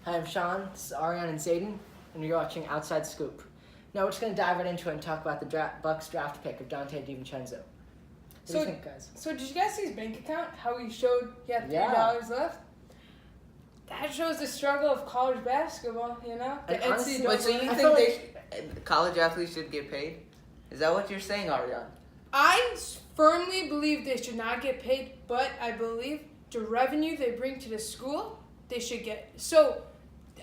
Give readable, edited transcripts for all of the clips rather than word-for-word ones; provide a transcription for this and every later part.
Hi, I'm Sean. This is Ariane and Zayden, and you're watching Outside Scoop. Now we're just going to dive right into it and talk about the Bucks draft pick of Dante DiVincenzo. What do you think, guys? So did you guys see his bank account? How he showed he had $3 left? That shows the struggle of college basketball, you know? The NCAA. But so you think college athletes should get paid? Is that what you're saying, Ariane? I firmly believe they should not get paid, but I believe the revenue they bring to the school, they should get. So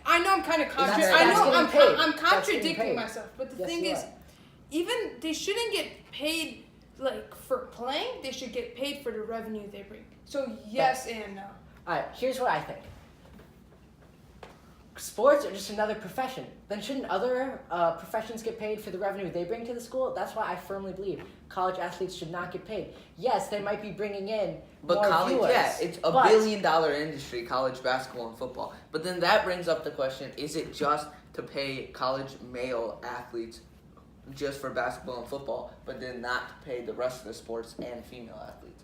I know I'm kind of I'm contradicting myself, but the thing is, even they shouldn't get paid like for playing. They should get paid for the revenue they bring. So yes and no. All right, here's what I think. Sports are just another profession. Then shouldn't other professions get paid for the revenue they bring to the school? That's why I firmly believe college athletes should not get paid. Yes, they might be bringing in more viewers. Yeah, it's a billion-dollar industry, college basketball and football. But then that brings up the question, is it just to pay college male athletes just for basketball and football, but then not to pay the rest of the sports and female athletes?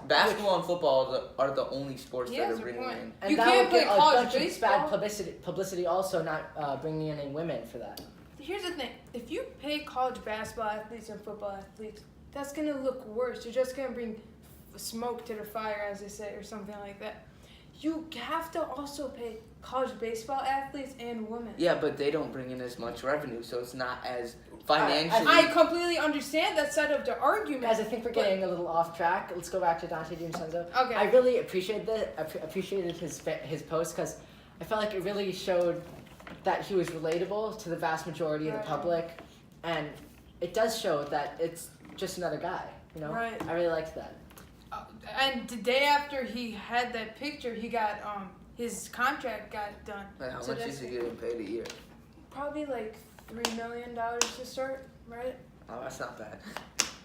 Basketball and football are the only sports that are bringing in. And you that can't would play get college a bunch baseball. of bad publicity also not bringing in any women for that. Here's the thing. If you pay college basketball athletes and football athletes, that's going to look worse. You're just going to bring smoke to the fire, as they say, or something like that. You have to also pay college baseball athletes and women. Yeah, but they don't bring in as much revenue, so it's not as financially... I completely understand that side of the argument. Guys, I think we're getting a little off track. Let's go back to Dante DiVincenzo. Okay. I really appreciated his post because I felt like it really showed that he was relatable to the vast majority of the public, and it does show that it's just another guy. You know, right. I really liked that. And the day after he had that picture, he got his contract got done. Like how much is he getting paid a year? Probably like $3 million to start, right? Oh, that's not bad.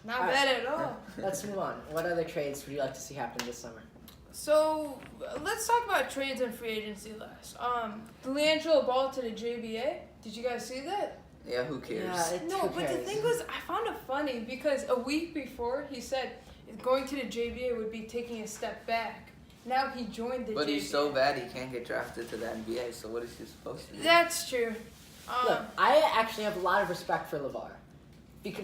Not bad at all. Let's move on. What other trades would you like to see happen this summer? So let's talk about trades and free agency last. LeAngelo Ball to the JBA. Did you guys see that? Yeah, who cares? Yeah, but the thing was, I found it funny because a week before he said going to the JBA would be taking a step back. Now he joined the JBA. But he's so bad he can't get drafted to the NBA, so what is he supposed to do? That's true. Look, I actually have a lot of respect for LeVar.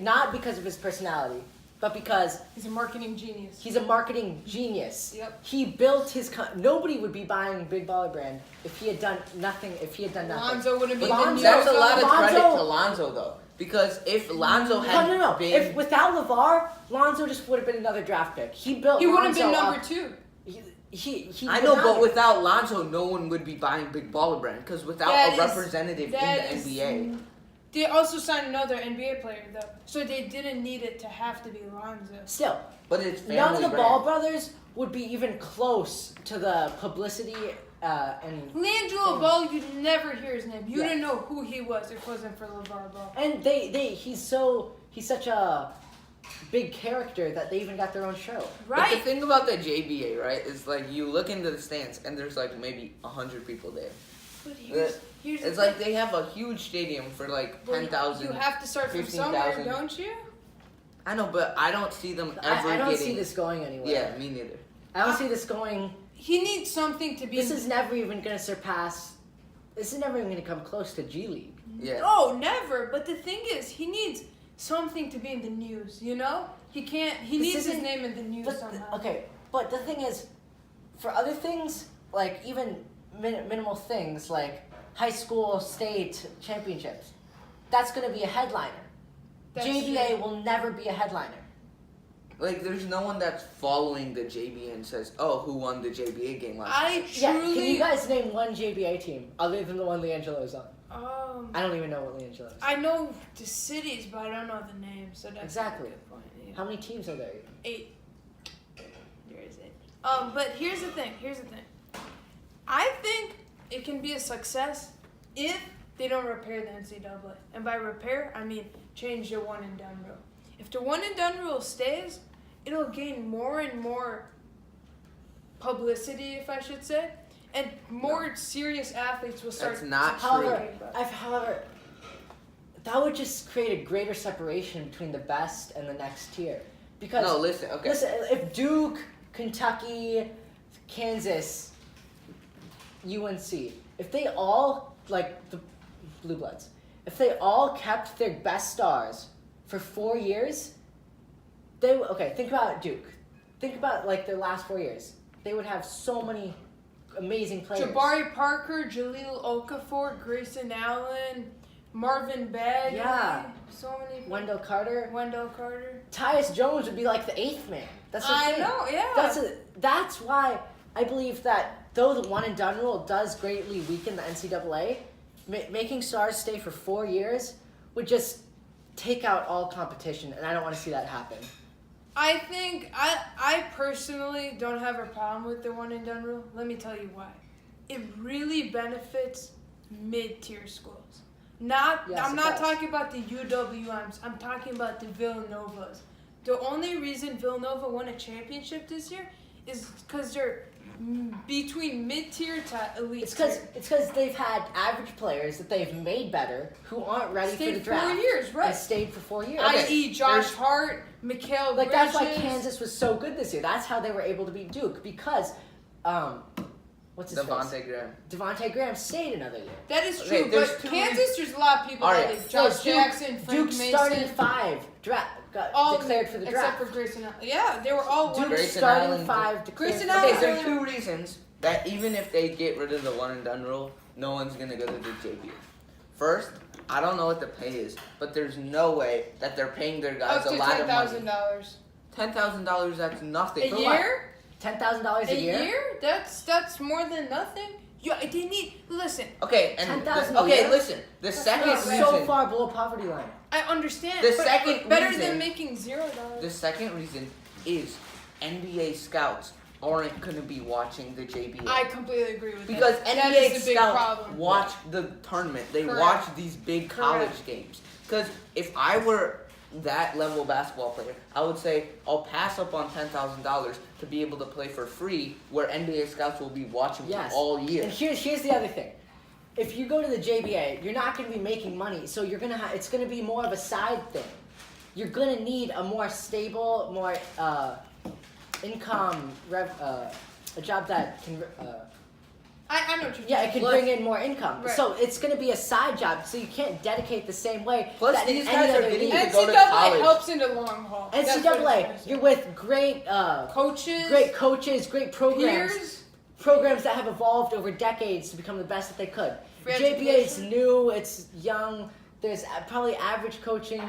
Not because of his personality, but because... he's a marketing genius. He's a marketing genius. Yep. He built his... nobody would be buying Big Baller Brand if he had done nothing. Lonzo wouldn't be the news. That's a lot of credit to Lonzo, though. Because if Lonzo had been... If without LeVar, Lonzo just would have been another draft pick. He built He would have been Lonzo number 2. I know, but without Lonzo, no one would be buying Big Baller Brand. Because without a representative in the NBA... They also signed another NBA player, though. So they didn't need it to have to be Lonzo. Still. But it's family none of the brand. Ball brothers would be even close to the publicity and... LeAngelo Ball, you'd never hear his name. You didn't know who he was if it wasn't for LeVar Ball. And he's such a big character that they even got their own show. Right. But the thing about the JBA, right, is like you look into the stands and there's like maybe 100 people there. But here's it's like they have a huge stadium for like 10,000. You have to start from somewhere, don't you? I know, but I don't see them ever I don't see this going anywhere. Yeah, me neither. I don't see this going... He needs something to be... This is never even going to surpass... This is never even going to come close to G League. Yeah. No, never. But the thing is, he needs something to be in the news, you know? He needs his name in the news somehow. But the thing is, for other things, like even minimal things, like high school state championships, that's going to be a headliner. JBA will never be a headliner. Like, there's no one that's following the JBA and says, oh, who won the JBA game last night? Can you guys name one JBA team other than the one LeAngelo's on? I don't even know what LeAngelo is. I know the cities, but I don't know the names. So that's exactly. a good point. Yeah. How many teams are there? 8. There is 8. But here's the thing. I think it can be a success if they don't repair the NCAA. And by repair, I mean change the one and done rule. If the one and done rule stays, it'll gain more and more publicity, if I should say, and more serious athletes will start. That's not However, that would just create a greater separation between the best and the next tier. Because listen, if Duke, Kentucky, Kansas UNC, if they all, like the Blue Bloods, if they all kept their best stars for 4 years, think about Duke. Think about, like, their last 4 years. They would have so many amazing players. Jabari Parker, Jahlil Okafor, Grayson Allen, Marvin Bagley. Yeah. So many people. Wendell Carter. Tyus Jones would be like the 8th man. That's the thing. I know, yeah. That's why I believe that though the one and done rule does greatly weaken the NCAA, making stars stay for 4 years would just take out all competition, and I don't want to see that happen. I think I personally don't have a problem with the one and done rule. Let me tell you why. It really benefits mid-tier schools. I'm not talking about the UWMs. I'm talking about the Villanovas. The only reason Villanova won a championship this year is because they're between mid-tier to elite. It's because they've had average players that they've made better who aren't ready for the draft. 4 years, right? And stayed for 4 years. I.e. Josh Hart, Mikal Bridges. That's why Kansas was so good this year. That's how they were able to beat Duke because, what's his face? Devontae Graham stayed another year. That is true, but Kansas, there's a lot of people that like Josh Jackson, Frank Duke Mason. starting 5 got declared for the draft. Except for Grayson Allen. Yeah, they were all Duke starting 5 declared for the draft. Okay, there are 2 reasons that even if they get rid of the one and done rule, no one's going to go to the JBA. First, I don't know what the pay is, but there's no way that they're paying their guys a lot of money. $10,000. $10,000, that's nothing. A year? $10,000 a year? A year? That's more than nothing. Yeah, they need. Listen. Okay, and listen. The second reason. So far below poverty line. I understand. The second better reason, than making $0. The second reason is NBA scouts aren't going to be watching the JBA. I completely agree with because that. NBA scouts watch the tournament. They watch these big college games. Because if I were that level basketball player, I would say I'll pass up on $10,000 to be able to play for free, where NBA scouts will be watching for all year. And here's the other thing: if you go to the JBA, you're not going to be making money, so you're gonna it's going to be more of a side thing. You're going to need a more stable, more income, a job that can. I know what you're it can bring in more income. Right. So it's going to be a side job, so you can't dedicate the same way. Plus, these guys are getting to go to college. NCAA helps in the long haul. NCAA, you're with great coaches, great programs. Programs that have evolved over decades to become the best that they could. JBA is new, it's young, there's probably average coaching,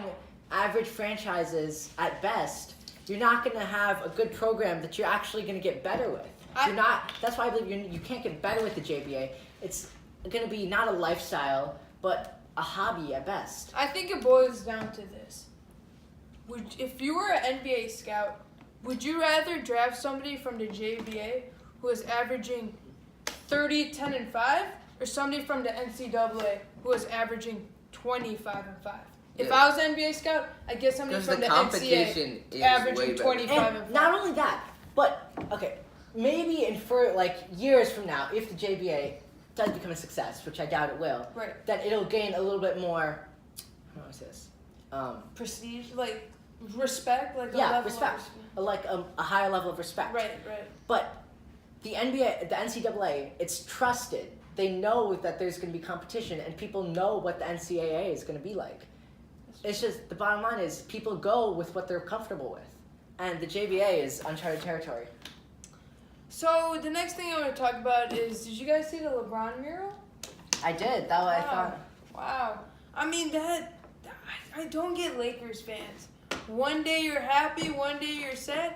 average franchises at best. You're not going to have a good program that you're actually going to get better with. That's why I believe you can't get better with the JBA. It's going to be not a lifestyle, but a hobby at best. I think it boils down to this. If you were an NBA scout, would you rather draft somebody from the JBA who is averaging 30, 10, and 5, or somebody from the NCAA who is averaging 25 and 5? If I was an NBA scout, I'd get somebody from the NCAA averaging 25 and 5. Not only that, but, maybe in years from now, if the JBA does become a success, which I doubt it will, that it'll gain a little bit more, how is this? Prestige, respect, respect. A higher level of respect. Right. But the NCAA, it's trusted. They know that there's going to be competition, and people know what the NCAA is going to be like. It's just, the bottom line is, people go with what they're comfortable with. And the JBA is uncharted territory. So, the next thing I want to talk about is, did you guys see the LeBron mural? I did. That I thought. Wow. I mean, I don't get Lakers fans. One day you're happy, one day you're sad.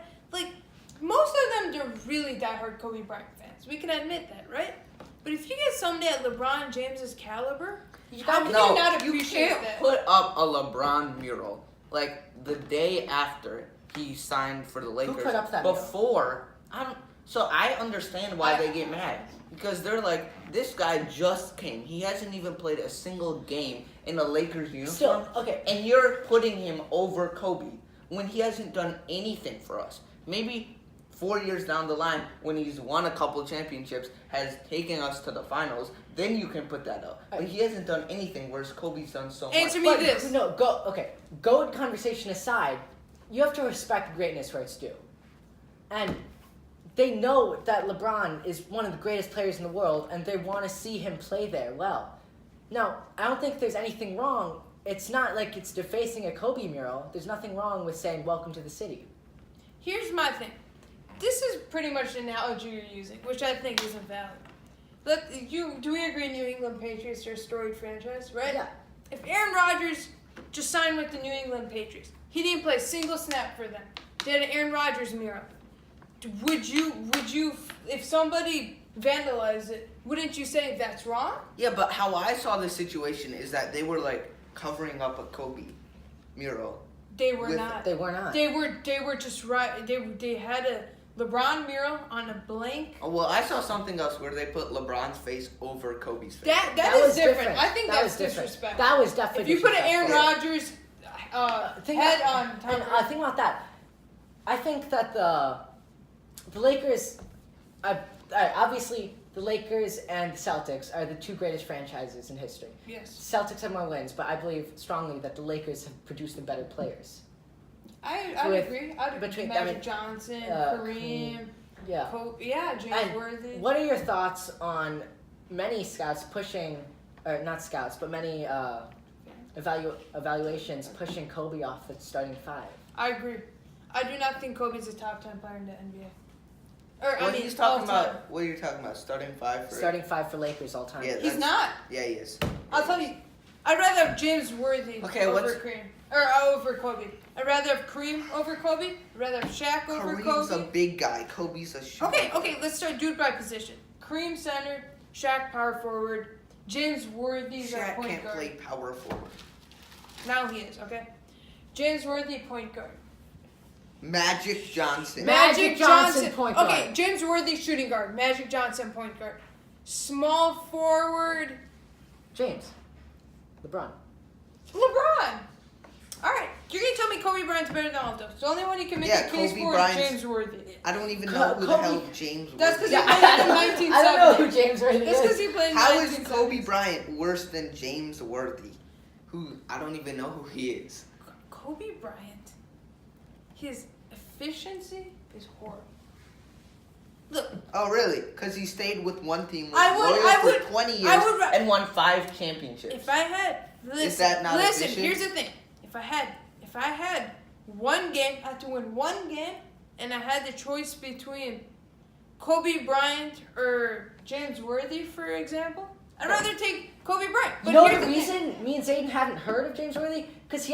Most of them, they're really diehard Kobe Bryant fans. We can admit that, right? But if you get somebody at LeBron James's caliber, how can you not appreciate that? You can't put up a LeBron mural, the day after he signed for the Lakers. Who put up that mural? So I understand why they get mad. Because they're like, this guy just came. He hasn't even played a single game in a Lakers uniform. And you're putting him over Kobe when he hasn't done anything for us. Maybe 4 years down the line, when he's won a couple championships, has taken us to the finals, then you can put that up. But he hasn't done anything, whereas Kobe's done so much. Answer me this. GOAT conversation aside, you have to respect greatness where it's due. And they know that LeBron is one of the greatest players in the world, and they want to see him play there well. Now, I don't think there's anything wrong. It's not like it's defacing a Kobe mural. There's nothing wrong with saying welcome to the city. Here's my thing. This is pretty much the analogy you're using, which I think isn't valid. Do we agree New England Patriots are a storied franchise, right? Yeah. If Aaron Rodgers just signed with the New England Patriots, he didn't play a single snap for them. They had an Aaron Rodgers mural. Would you, if somebody vandalized it, wouldn't you say that's wrong? Yeah, but how I saw this situation is that they were like covering up a Kobe mural. They were not. They were not. They were just right. They had a LeBron mural on a blank. Oh, well, I saw something else where they put LeBron's face over Kobe's face. That was is different. I think that that's was different. disrespect. That was definitely If you put an Aaron disrespectful. Rodgers head on top And of think about that. I think that the Lakers, obviously the Lakers and the Celtics are the two greatest franchises in history. yes. Celtics have more wins, but I believe strongly that the Lakers have produced the better players. I'd With- agree. I'd agree. between- Magic I mean, Johnson, Kareem, Kareem, Yeah. James And Worthy. what are your thoughts on many scouts pushing, or not scouts, but many evaluations pushing Kobe off the starting five? I agree. I do not think Kobe's a top 10 player in the NBA. Or What I mean, he's talking all time. about? What are you talking about? Starting five for? Starting five for Lakers all time. Yeah, He's not. Yeah, he is. I'll tell you. I'd rather have James Worthy Okay, over what's- Kareem. Or over Kobe. I'd rather have Kareem over Kobe. I'd rather have Shaq over Kareem's Kobe. a big guy. Kobe's a shooter. Okay, let's start dude by position. Kareem center, Shaq power forward, James Worthy's our Shaq point can't guard. play power forward. Now he is, okay? James Worthy point guard. Magic Johnson. Magic Johnson, point guard. Okay, James Worthy shooting guard. Magic Johnson point guard. Small forward. James. LeBron. LeBron. All right, you're gonna tell me Kobe Bryant's better than all those. The only one you can make Yeah, a case Kobe for Bryant's- is James Worthy. I don't even know who the Kobe- hell James That's was. 'cause he played in the 1970s. I don't know who James Worthy That's because is. he played in How the is 1970s. Kobe Bryant worse than James Worthy? Who I don't even know who he is. Kobe Bryant, his efficiency is horrible. Look, Oh, really? Because he stayed with one team, was I would- loyal I for would- 20 years, I would ra- and won 5 championships. if I had that not listen, efficient? here's the thing. If I had one game, I had to win one game, and I had the choice between Kobe Bryant or James Worthy, for example, I'd rather take Kobe Bryant. But You know here's the thing. reason me and Zayden haven't heard of James Worthy? Because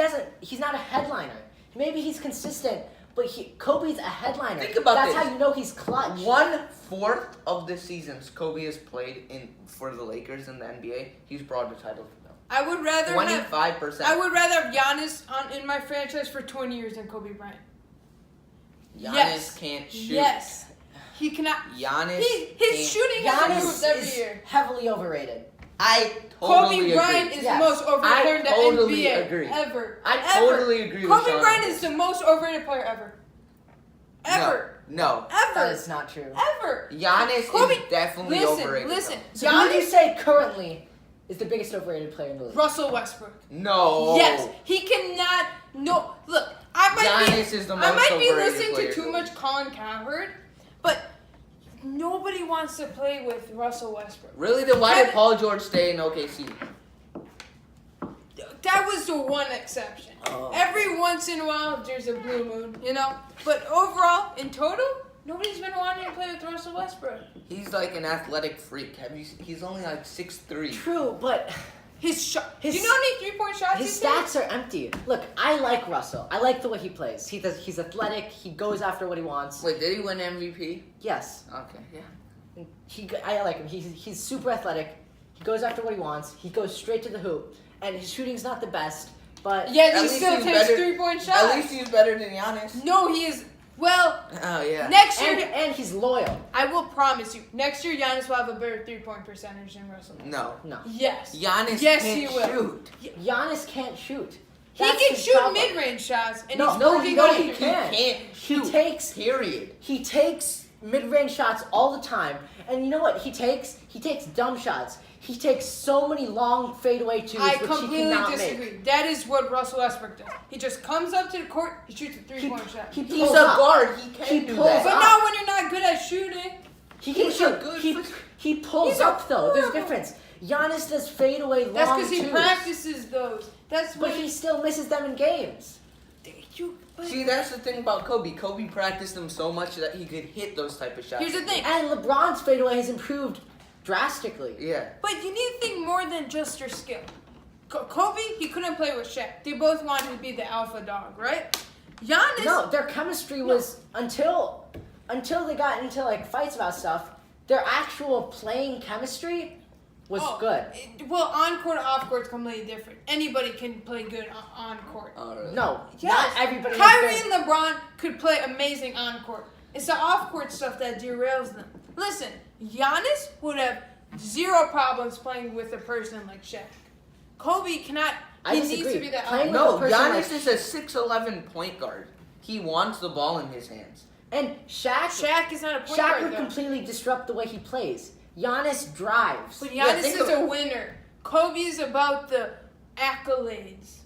he's not a headliner. Maybe he's consistent, but Kobe's a headliner. Think about That's this. how you know he's clutch. 1/4 of the seasons Kobe has played for the Lakers in the NBA, he's brought the title for them. I would rather have 25%. I would rather have Giannis in my franchise for 20 years than Kobe Bryant. Giannis Yes. can't shoot. Yes. He cannot. Giannis His can't- shooting has Giannis improved every is year. heavily overrated. I totally Kobe agree. Bryant is Yes. the most overrated player in the totally NBA agree. ever. I Ever. totally agree with Kobe Sean. Bryant is the most overrated player ever. Ever. No. That Ever. is not true. Ever. Giannis Kobe, is definitely listen, overrated. Listen, So who would you Giannis, say currently is the biggest overrated player in the league? Russell Westbrook. No. Yes, he cannot. No, look, I Giannis is the I most might be overrated listening player to too in the much Colin Cowherd, but nobody wants to play with Russell Westbrook. Really? Then why did Kevin- Paul George stay in OKC? That was the one exception. Oh. Every once in a while, there's a blue moon, you know. But overall, in total, nobody's been wanting to play with Russell Westbrook. He's like an athletic freak. He's only like 6'3". True, but His shot. His- Do you know how many 3-point shots his he's taken? stats are empty. Look, I like Russell. I like the way he plays. He's athletic. He goes after what he wants. Wait, did he win MVP? Yes, Okay, yeah. I like him. He's super athletic. He goes after what he wants. He goes straight to the hoop, and his shooting's not the best, but Yet At he least still he's takes better- 3-point shots. At least he's better than Giannis. No, he is. Well, Oh yeah. next year, and he's loyal. I will promise you, next year Giannis will have a better 3-point percentage than Russell. No. No, Yes. Giannis Yes, can't he will. shoot. Giannis can't shoot. He That's can his shoot problem. mid-range shots, and No, he's no, working he- no, on he it. can't. Can't shoot. Period. He takes mid-range shots all the time, and you know what? He takes dumb shots. He takes so many long fadeaway twos, I which he completely cannot disagree. make. That is what Russell Westbrook does. He just comes up to the court, he shoots a three-point shot. He He's pulls a up. guard. He can He do pulls that. But up. not when you're not good at shooting. He can He's a shoot. good He pulls He's a up though. There's a horrible- difference. Giannis does fadeaway long That's because he twos, practices those. That's but what he still misses them in games. See, that's the thing about Kobe. Kobe practiced them so much that he could hit those type of shots. Here's the thing. And LeBron's fadeaway has improved drastically. Yeah. But you need to think more than just your skill. Kobe, he couldn't play with Shaq. They both wanted to be the alpha dog, right? Giannis. No, their chemistry was until they got into like fights about stuff. Their actual playing chemistry was good. Well, on court, off court is completely different. Anybody can play good on court. Really? No, Yes. not everybody. Kyrie has been- and LeBron could play amazing on court. It's the off court stuff that derails them. Listen, Giannis would have zero problems playing with a person like Shaq. Kobe cannot. I He disagree. needs to be that. Playing alpha. No, with a person Giannis like- is a 6'11" point guard. He wants the ball in his hands. And Shaq Shaq is not a point Shaq guard, would though. completely disrupt the way he plays. Giannis drives. But Yeah, Giannis think is of- a winner. Kobe is about the accolades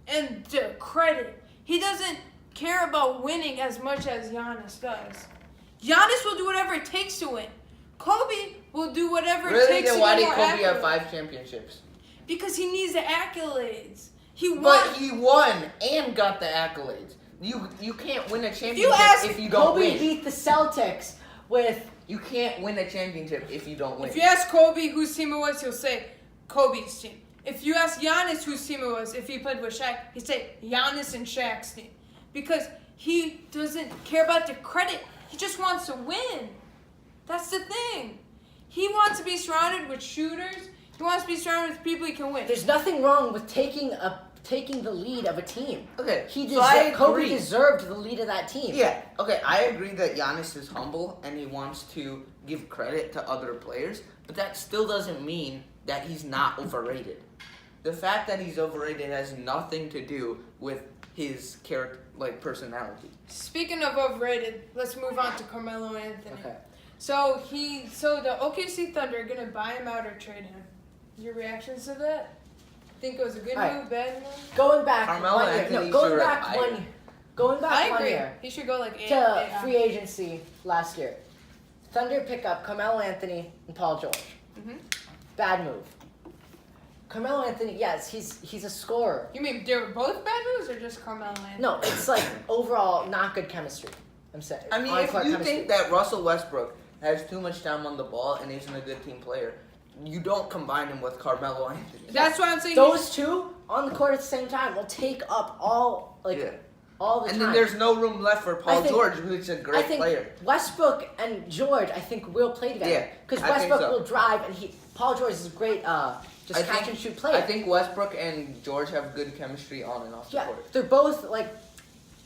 and the credit. He doesn't care about winning as much as Giannis does. Giannis will do whatever it takes to win. Kobe will do whatever it Really? takes Then to why get did more Kobe have accolades. 5 championships? Because he needs the accolades. He won. But he won and got the accolades. You can't win a championship ask if you don't Kobe win. beat the Celtics with You can't win a championship if you don't win. If you ask Kobe whose team it was, he'll say Kobe's team. If you ask Giannis whose team it was, if he played with Shaq, he'd say Giannis and Shaq's team. Because he doesn't care about the credit. He just wants to win. That's the thing. He wants to be surrounded with shooters. He wants to be surrounded with people he can win. There's nothing wrong with taking the lead of a team. Okay, He so I Kobe agree. deserved the lead of that team. Yeah, okay, I agree that Giannis is humble and he wants to give credit to other players, but that still doesn't mean that he's not overrated. The fact that he's overrated has nothing to do with his character, like personality. Speaking of overrated, let's move on to Carmelo Anthony. Okay. So the OKC Thunder are gonna buy him out or trade him. Your reactions to that? Think it was a good All right. move, bad move? Going back Carmelo 1 year. Anthony No, going should back retire. 1 year. Going back I 1 agree. year He should go like to free agency last year. Thunder pick up Carmelo Anthony and Paul George. Mhm. Bad move. Carmelo Anthony, yes, he's a scorer. You mean they were both bad moves or just Carmelo Anthony? No, it's like overall not good chemistry. I'm saying. I mean, if on-court you chemistry. think that Russell Westbrook has too much time on the ball and isn't a good team player, you don't combine him with Carmelo Anthony. That's why I'm saying those two on the court at the same time will take up all the And time. then there's no room left for Paul think- George, who's a great I think player. Westbrook and George, I think, will play together. Yeah, Because I think Westbrook so. will drive, and Paul George is a great just I catch think- and shoot player. I think Westbrook and George have good chemistry on and off the Yeah, court. they're both like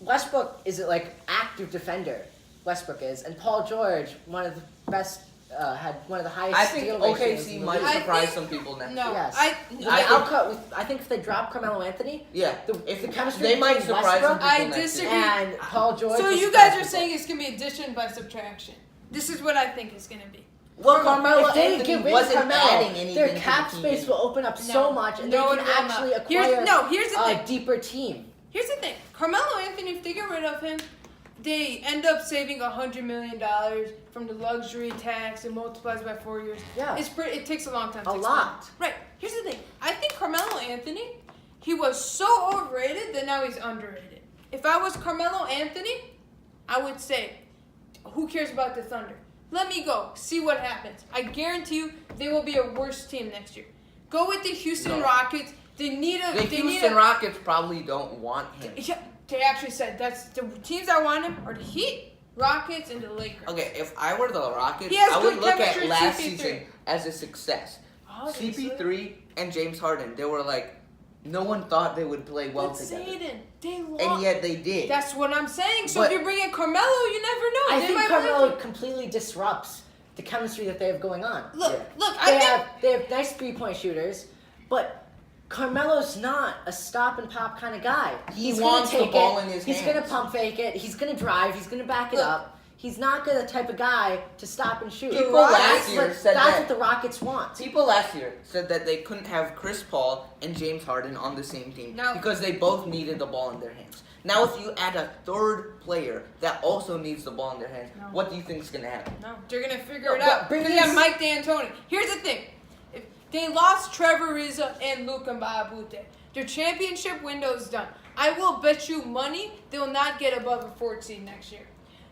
Westbrook is like active defender. Westbrook is, and Paul George, one of the best, had one of the highest I think steal ratios OKC in the might league. surprise think- some people next No, year. Yes. I think if they drop Carmelo Anthony, Yeah, if the chemistry they might between surprise some Westbrook people I next year. disagree. and Paul George. So will you surprise guys are people. saying it's gonna be addition by subtraction. This is what I think it's gonna be. Well, Carmelo if they Anthony get rid of wasn't Carmelo, adding anything their to the cap team. space will open up No. so much, and No, they it can will actually not. acquire Here's the a thing. deeper team. Here's the thing. Carmelo Anthony, if they get rid of him, they end up saving $100 million from the luxury tax and multiplies by 4 years. Yeah. It takes a long time to A explain. lot. Right. Here's the thing. I think Carmelo Anthony, he was so overrated that now he's underrated. If I was Carmelo Anthony, I would say, who cares about the Thunder? Let me go. See what happens. I guarantee you they will be a worse team next year. Go with the Houston No. Rockets. They need a... The they Houston need a, Rockets probably don't want him. Yeah, they actually said that's the teams that want him are the Heat, Rockets, and the Lakers. Okay, if I were the Rockets, He has I would good look chemistry at with last CP3. season as a success. Obviously. CP3 and James Harden, they were like, no one thought they would play well But together. Zayden, they lost. And yet they did. That's what I'm saying. So But- if you bring in Carmelo, you never know. I They think might Carmelo win. completely disrupts the chemistry that they have going on. Look, Yeah. look. I think They have nice 3-point shooters, but Carmelo's not a stop and pop kind of guy. He He's wants gonna the take ball it. in his He's hands. gonna pump fake it. He's gonna drive. He's gonna back it Look, up. He's not the type of guy to stop and shoot. People last year said that's that. what the Rockets want. People last year said that they couldn't have Chris Paul and James Harden on the same team because they both needed the ball in their hands. Now, if you add a third player that also needs the ball in their hands, what do you think is going to happen? No, they're going to figure it out. Because you have Mike D'Antoni. Here's the thing. If they lost Trevor Ariza and Luka Mbahute. Their championship window is done. I will bet you money they will not get above a 4th seed next year.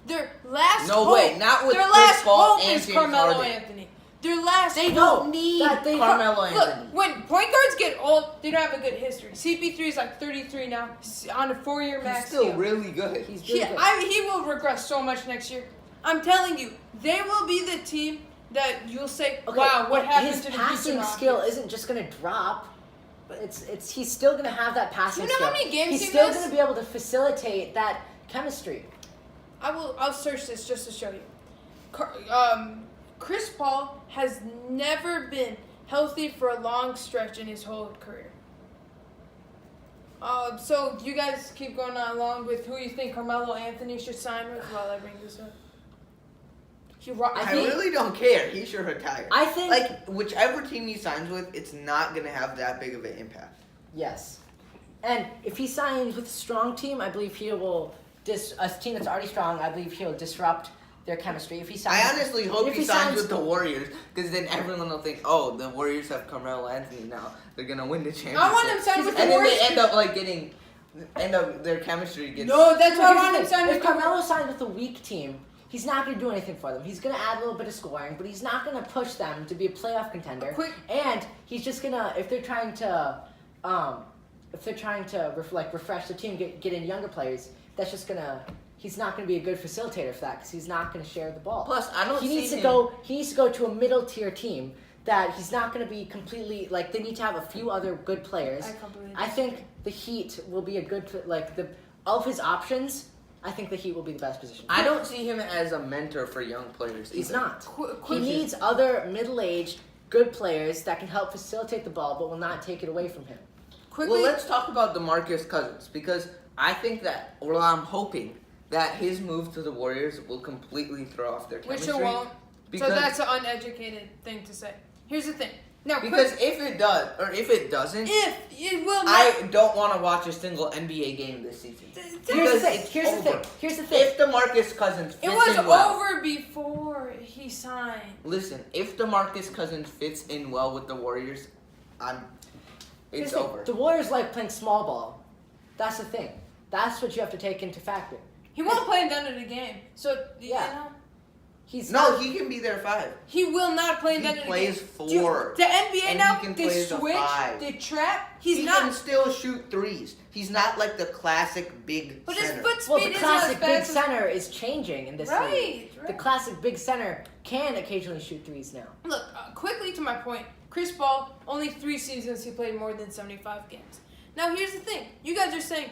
Their last No hope, way, not with their Chris last Paul hope and is James Carmelo Harden. Anthony. Their last They hope. don't need Carmelo Anthony. Look, when point guards get old, they don't have a good history. CP3 is like 33 now, on a 4-year max He's still deal. really good. He's really good. He will regress so much next year. I'm telling you, they will be the team that you'll say, Okay, wow, what but happened his to the passing Houston skill Rockets? isn't just going to drop. It's he's still going to have that passing Do you know skill. how many games he's he still missed? going to be able to facilitate that chemistry. I'll search this just to show you. Chris Paul has never been healthy for a long stretch in his whole career. So you guys keep going along with who you think Carmelo Anthony should sign with while I bring this up. I really don't care. He should retire. I think Like, whichever team he signs with, it's not going to have that big of an impact. yes, and if he signs with a strong team, I believe he will. A team that's already strong, I believe he'll disrupt their chemistry. If he signs, I honestly hope if he signs with the Warriors, because then everyone will think, oh, the Warriors have Carmelo Anthony now. They're going to win the championship. I want him signed with the And then Warriors. they end up their chemistry gets... No, that's why I Here's want the him thing. signed If with Carmelo signs with a weak team, he's not going to do anything for them. He's going to add a little bit of scoring, but he's not going to push them to be a playoff contender. And he's just going to, if they're trying to refresh the team, get in younger players, that's just going to, he's not going to be a good facilitator for that because he's not going to share the ball. Plus, I don't he see needs to him- go. He needs to go to a middle tier team that he's not going to be completely like. They need to have a few other good players. I think the Heat will be a good of his options. I think the Heat will be the best position. I don't see him as a mentor for young players He's either. not. He needs other middle-aged good players that can help facilitate the ball, but will not take it away from him. Well, let's talk about DeMarcus Cousins, because I think that, well, I'm hoping that his move to the Warriors will completely throw off their chemistry. Which it won't. Because, So that's an uneducated thing to say. Here's the thing. Now, because if it does, or if it doesn't, if it will not, I don't want to watch a single NBA game this season. Here's the thing. It's Here's the over. thing. Here's the thing. If DeMarcus Cousins fits it was in well, over before he signed. listen, if DeMarcus Cousins fits in well with the Warriors, it's over. The Warriors like playing small ball. That's the thing. That's what you have to take into factor. He won't play in the end of the game. So, Yeah. you know, He's No, not, he can be their 5. he will not play in the He end of the game. plays 4. The NBA And now, he can they play as a switch, 5. they trap. He He's can not. still shoot 3s. He's not like the classic big But his center. foot speed well, the is classic not big as fast center is changing in this league. Right, The right. classic big center can occasionally shoot threes now. Look, quickly to my point, Chris Paul, only 3 seasons he played more than 75 games. Now, here's the thing. You guys are saying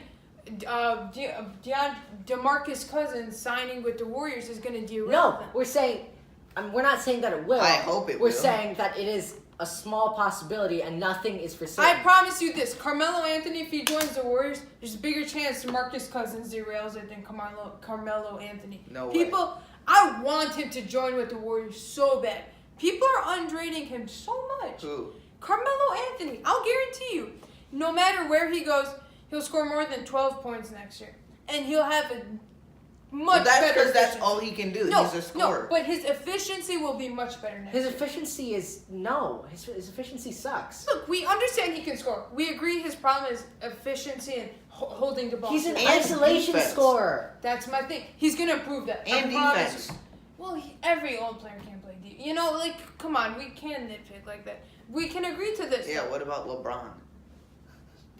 DeMarcus Cousins signing with the Warriors is going to derail No, them. we're saying, we're not saying that it will. I hope it We're will. saying that it is a small possibility and nothing is for I certain. promise you this. Carmelo Anthony, if he joins the Warriors, there's a bigger chance DeMarcus Cousins derails it than Carmelo Anthony. No way. People, I want him to join with the Warriors so bad. People are underrating him so much. Who? Carmelo Anthony, I'll guarantee you, no matter where he goes, he'll score more than 12 points next year. And he'll have a much That's better because that's efficiency. all he can do. No, He's a scorer. no, but his efficiency will be much better next His year. efficiency is no. His efficiency sucks. Look, we understand he can score. We agree his problem is efficiency and holding the ball. He's an And isolation defense. scorer. That's my thing. He's going to improve that. And I promise defense. you. Well, every old player can play defense. You know, like, come on, we can't nitpick like that. We can agree to this. Yeah, what about LeBron?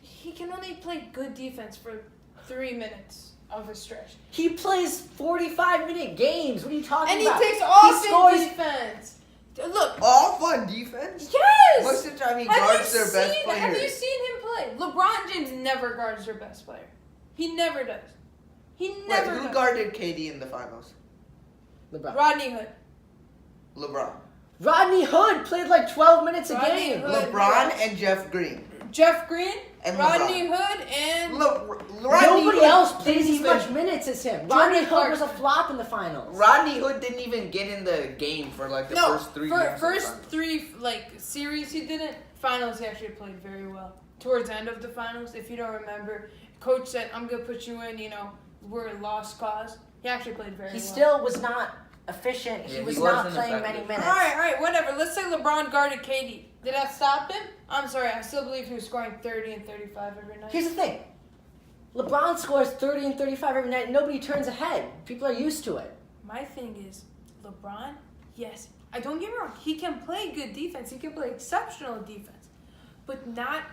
He can only play good defense for 3 minutes of a stretch. He plays 45-minute games. What are you talking And he about? takes off He scores. in defense. Look. All fun defense? Yes! Most of the time he Have guards you their best seen- players. Have you seen him play? LeBron James never guards their best player. He never does. He Wait, never who does. guarded KD in the finals? LeBron. Rodney Hood. LeBron. Rodney Hood played like 12 minutes a Rodney game. Hood. LeBron and Jeff Green. Jeff Green, And Rodney Hood, and Nobody else plays as much minutes as him. Rodney Hood Clarkson. was a flop in the finals. Rodney Hood didn't even get in the game for like the first 3 games. First 3 series he didn't. Finals he actually played very well. Towards the end of the finals, if you don't remember, coach said, "I'm gonna put you in. We're a lost cause." He actually played very well. He still was not efficient. Yeah, he was he not wasn't playing effective. many minutes. All right, whatever. Let's say LeBron guarded KD. Did that stop him? I'm sorry. I still believe he was scoring 30 and 35 every night. Here's the thing. LeBron scores 30 and 35 every night. Nobody turns ahead. People are used to it. My thing is, LeBron, yes, I don't get me wrong. He can play good defense. He can play exceptional defense. But not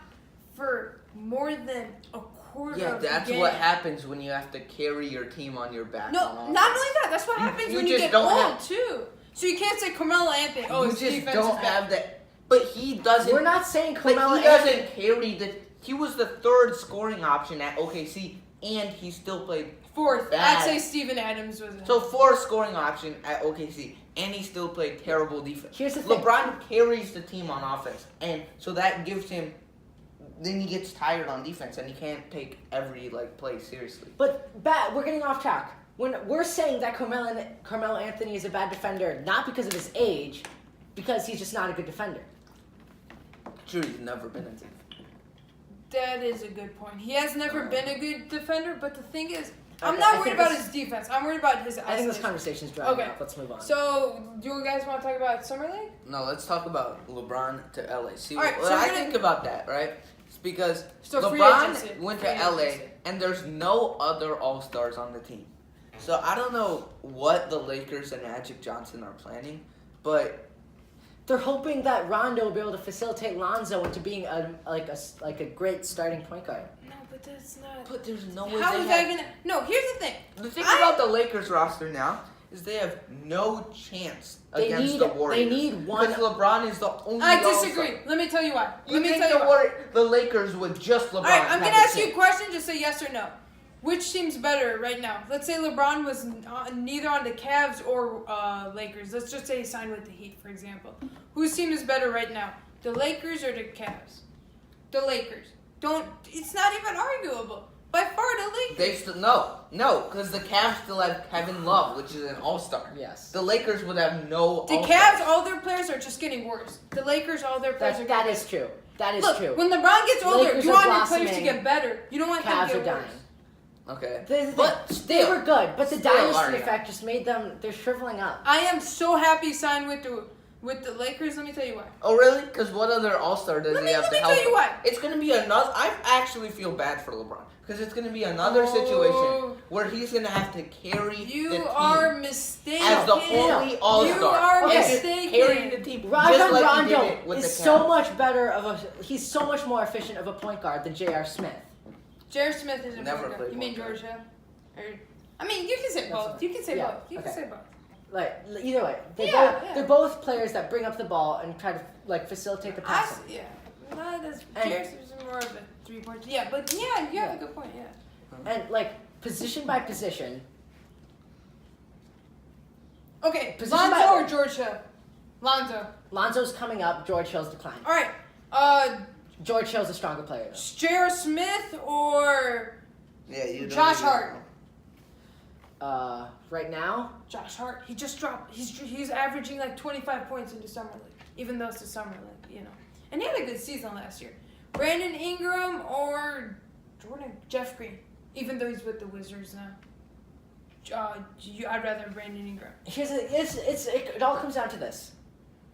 for more than a quarter Yeah, of the that's game. what happens when you have to carry your team on your back. No, on offense. not only that. That's what happens you when you just get don't old, have- too. So you can't say Carmelo Anthony, You his just defense don't is bad. have that. But he doesn't. We're not saying But Carmelo he doesn't carry the. He was the 3rd scoring option at OKC, and he still played. 4th. Bad. I'd say Steven Adams was it. So 4th scoring option at OKC, and he still played terrible defense. Here's the thing. LeBron carries the team on offense, and so that gives him. Then he gets tired on defense, and he can't take every play seriously. But we're getting off track. When we're saying that Carmelo Anthony is a bad defender, not because of his age, because he's just not a good defender. Sure, he's never been a defender. That is a good point. He has never been a good defender, but the thing is, I'm Okay, not I worried think about this- his defense. I'm worried about his I think this isolation. conversation's dragging Okay. out. Let's move on. So, do you guys want to talk about Summer League? No, let's talk about LeBron to LA. See, All right, what so I we're gonna- think about that, right? It's because So free LeBron agency. went Free to LA, agency. and there's no other All-Stars on the team. So I don't know what the Lakers and Magic Johnson are planning, but They're hoping that Rondo will be able to facilitate Lonzo into being a great starting point guard. No, but that's not. but there's no way How they is have. that gonna? No, here's the thing. The thing I- about the Lakers roster now is they have no chance against the Warriors. They need one. Because LeBron is the only. I All-Star. disagree. Let me tell you why. You Let me think tell you why. the Lakers with just LeBron? All right, I'm have gonna a ask you a chance? question. Just say yes or no. Which team's better right now? Let's say LeBron was neither on the Cavs or Lakers. Let's just say he signed with the Heat, for example. Whose team is better right now? The Lakers or the Cavs? The Lakers. It's not even arguable. By far, the Lakers. They still no, because the Cavs still have Kevin Love, which is an All-Star. Yes. The Lakers would have no. The All-Stars. Cavs, all their players are just getting worse. The Lakers, all their players are That getting is true. That is Look, true. when LeBron gets older, Lakers you are want your players to blossoming. get better. You don't want them Cavs to are get dying. worse. Okay. But still, they were good, but the Still dynasty are, yeah. effect just made them. They're shriveling up. I am so happy he signed with the Lakers. Let me tell you why. Oh really? Because what other All-Star does Let he me- have let to me help? tell you why. It's gonna be another. I actually feel bad for LeBron because it's gonna be another Oh. situation where he's gonna have to carry the You team are mistaken. as the only All-Star. You are and just mistaken. carrying the team Rajon just like he Rondo did it with is the so Cavs. much better he's so much more efficient of a point guard than J.R. Smith. Jared Smith is a Never point guard. played You mean point guard. Georgia? I mean, you can say That's both. fine. You can say Yeah, both. You can okay. say both. Like either way, Yeah. they're both players that bring up the ball and try to facilitate the passing. Yeah. Not as And- Jared Smith is more of a 3-point. Yeah, but yeah, you have a good point. Yeah. And position by position, Okay, Position Lonzo by- or George Hill? Lonzo. Lonzo's coming up. George Hill's declining. All right. George Hill's a stronger player. Though. Jared Smith or Yeah, you don't Josh even Hart. know. Right now, Josh Hart? He just dropped. He's averaging like 25 points in the summer league, even though it's the summer league, And he had a good season last year. Brandon Ingram or Jeff Green, even though he's with the Wizards now. I'd rather Brandon Ingram. it all comes down to this.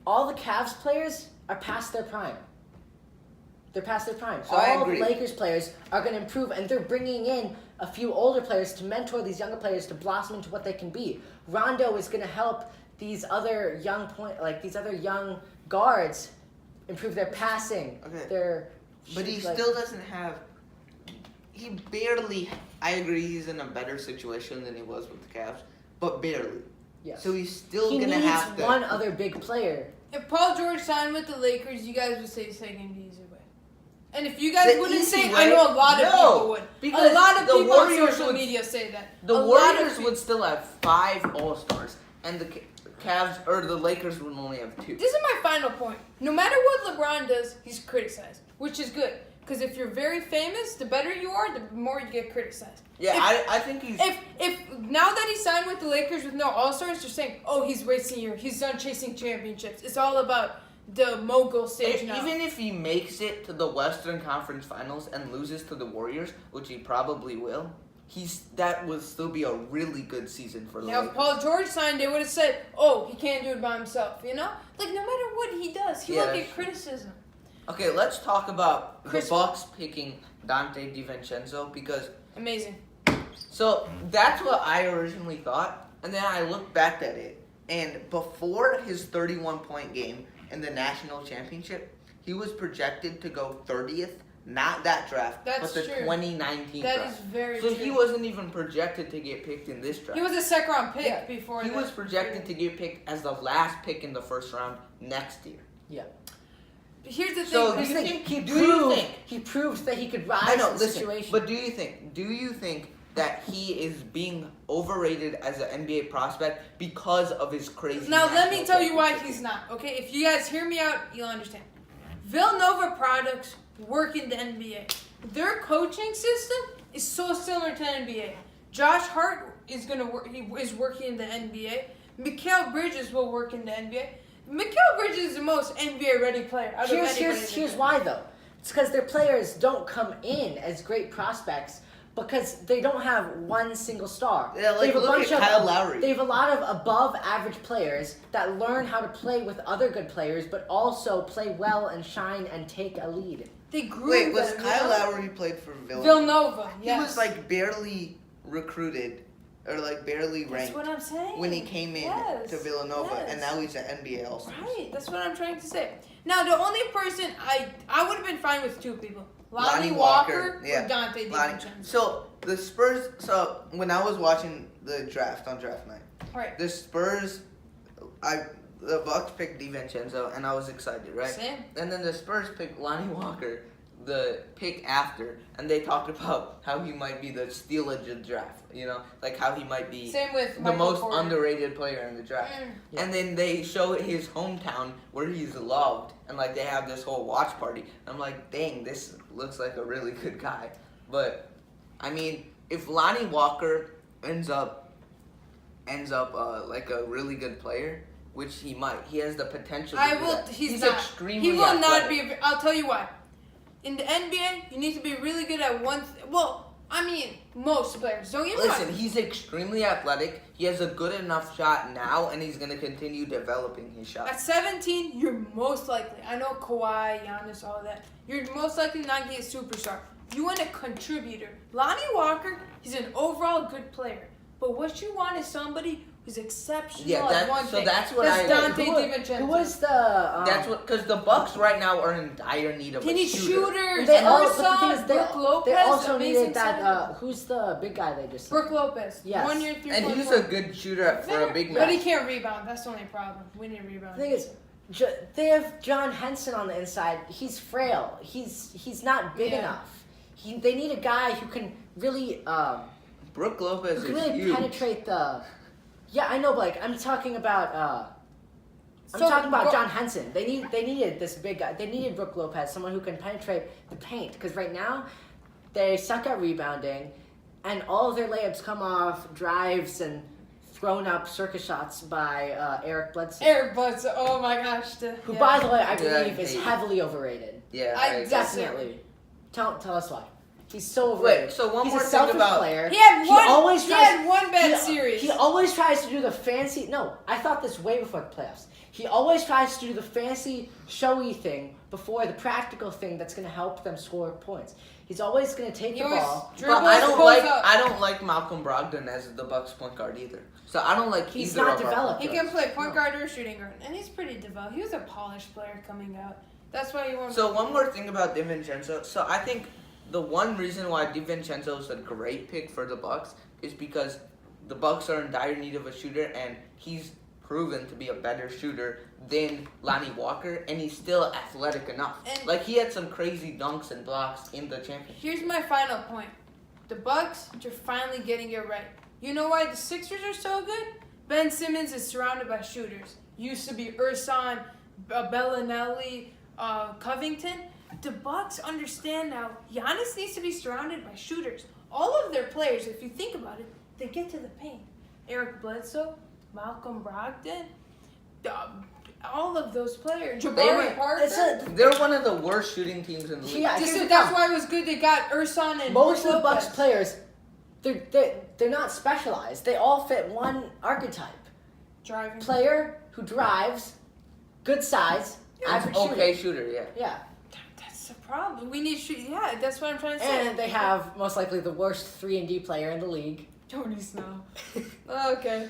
All the Cavs players are past their prime. They're past their prime. So I all agree. the Lakers players are going to improve, and they're bringing in a few older players to mentor these younger players to blossom into what they can be. Rondo is going to help these other young guards improve their passing. Okay. But he still doesn't have. He barely. I agree, he's in a better situation than he was with the Cavs, but barely. Yes. So he's still he gonna needs have to. one other big player. If Paul George signed with the Lakers, you guys would say he's taking the easy way. And if you guys The wouldn't easy say, way? I know a lot of No, people would. because A lot of the people on Warriors social would- media say that. The A lot of Warriors pe- would still have 5 All-Stars, and the Cavs or the Lakers would only have 2. This is my final point. No matter what LeBron does, he's criticized, which is good. Because if you're very famous, the better you are, the more you get criticized. Yeah, I think he's. If now that he signed with the Lakers with no All-Stars, they're saying, oh, he's wasting year. He's done chasing championships. It's all about the mogul stage now. Even if he makes it to the Western Conference Finals and loses to the Warriors, which he probably will, that would still be a really good season for the Now, Lakers. if Paul George signed, they would have said, oh, he can't do it by himself, you know? Like, no matter what he does, he will get criticism. Okay, let's talk about Chris- the Bucks picking Dante DiVincenzo because... Amazing. So, that's what I originally thought, and then I looked back at it, and before his 31-point game in the national championship, he was projected to go 30th, not that draft, That's but the true. 2019 That draft. is very So true. he wasn't even projected to get picked in this draft. He was a second-round pick before He that. was projected to get picked as the last pick in the first round next year. Yeah. Here's the thing. So, Chris. do you think He proved that he could rise I know, in the listen, situation. but do you think that he is being overrated as an NBA prospect because of his crazy? Now, let me national tell you why championship? he's not, okay? If you guys hear me out, you'll understand. Villanova products work in the NBA. Their coaching system is so similar to NBA. Josh Hart is gonna work. He is working in the NBA. Mikal Bridges will work in the NBA. Mikal Bridges is the most NBA-ready player out of anybody. Here's why though. It's because their players don't come in as great prospects because they don't have one single star. Yeah, like, They have a look bunch at Kyle Lowry. They have a lot of above-average players that learn how to play with other good players, but also play well and shine and take a lead. They grew. Wait, was them, Kyle you know? Lowry played for Villanova? Villanova? He Yes. was like barely recruited or like barely That's ranked what I'm saying. when he came in Yes, to Villanova, yes. and now he's an NBA All-Star. Right, that's what I'm trying to say. Now, the only person I would have been fine with two people: Lonnie Lonnie Walker, Walker, yeah. or Dante Lonnie. DiVincenzo. So the Spurs. So when I was watching the draft on draft night, Right. the Spurs, The Bucks picked DiVincenzo, and I was excited, right? Same. And then the Spurs picked Lonnie Walker, the pick after, and they talked about how he might be the steal of the draft. You know, like how he might be Same with the Michael most Porter. underrated player in the draft. Mm. And then they show his hometown where he's loved, and like they have this whole watch party. I'm like, dang, this looks like a really good guy. But I mean, if Lonnie Walker ends up like a really good player, which he might, he has the potential. To do that. He's not. extremely He will not athletic. be. I'll tell you why. In the NBA, you need to be really good at one. Well, I mean, most players. Don't get me Listen, wrong. he's extremely athletic. He has a good enough shot now, and he's going to continue developing his shot. At 17, you're most likely. I know Kawhi, Giannis, all that. You're most likely not going to get a superstar. You want a contributor. Lonnie Walker, he's an overall good player. But what you want is somebody who's exceptional at one thing. That's what That's I. Dante DiVincenzo. Who was the? That's what, because the Bucks right now are in dire need of He a needs shooter. shooters. They but the thing Ersan, is, Brooke Lopez. they also amazing needed that. center. Who's the big guy they just? Brooke Lopez. Yes. 1 year, 3 And he's a good shooter for a big But he man. can't rebound. That's the only problem. We need a rebound. The thing is, they have John Henson on the inside. He's frail. He's not big Yeah. enough. They need a guy who can really Brooke Lopez who can is really huge. penetrate the. Yeah, I know, Blake. I'm talking about. I'm So, talking about Bro- John Henson. They needed this big guy. They needed Brooke Lopez, someone who can penetrate the paint. Because right now, they suck at rebounding, and all of their layups come off drives and thrown up circus shots by Eric Bledsoe. Eric Bledsoe. Oh my gosh. Who, by the way, I Yeah, believe is he- heavily overrated. Yeah, I agree. Definitely. Tell us why. He's so overrated. Wait, so one He's more a thing selfish about- player. He had one bad he- series. He always tries to do the fancy. No, I thought this way before the playoffs. He always tries to do the fancy, showy thing before the practical thing that's going to help them score points. He's always going to take He the always ball. dribbles, But I don't pulls like up. I don't like Malcolm Brogdon as the Bucks point guard either. So I don't like He's either not of our- developed. He can play point No. guard or shooting guard, and he's pretty developed. He was a polished player coming out. That's why you want. So one more thing about DiVincenzo. So I think the one reason why DiVincenzo is a great pick for the Bucks is because the Bucks are in dire need of a shooter, and he's proven to be a better shooter than Lonnie Walker, and he's still athletic enough. And- Like he had some crazy dunks and blocks in the championship. Here's my final point. The Bucks are finally getting it right. You know why the Sixers are so good? Ben Simmons is surrounded by shooters. Used to be Ersan, Bellinelli, Covington. the Bucks understand now. Giannis needs to be surrounded by shooters. All of their players, if you think about it, they get to the paint. Eric Bledsoe, Malcolm Brogdon, all of those players. Jabari Parker. They're one of the worst shooting teams in the league. Yeah, That's why it was good they got Ersan and most of the Lopez. Bucks players, they're not specialized. They all fit one archetype. Driving. Player who drives, good size, average Okay, shooter. yeah. Yeah. That's the problem. We need shoot. Yeah, that's what I'm trying to say. And they have most likely the worst 3-and-D player in the league. Tony Snow. Okay.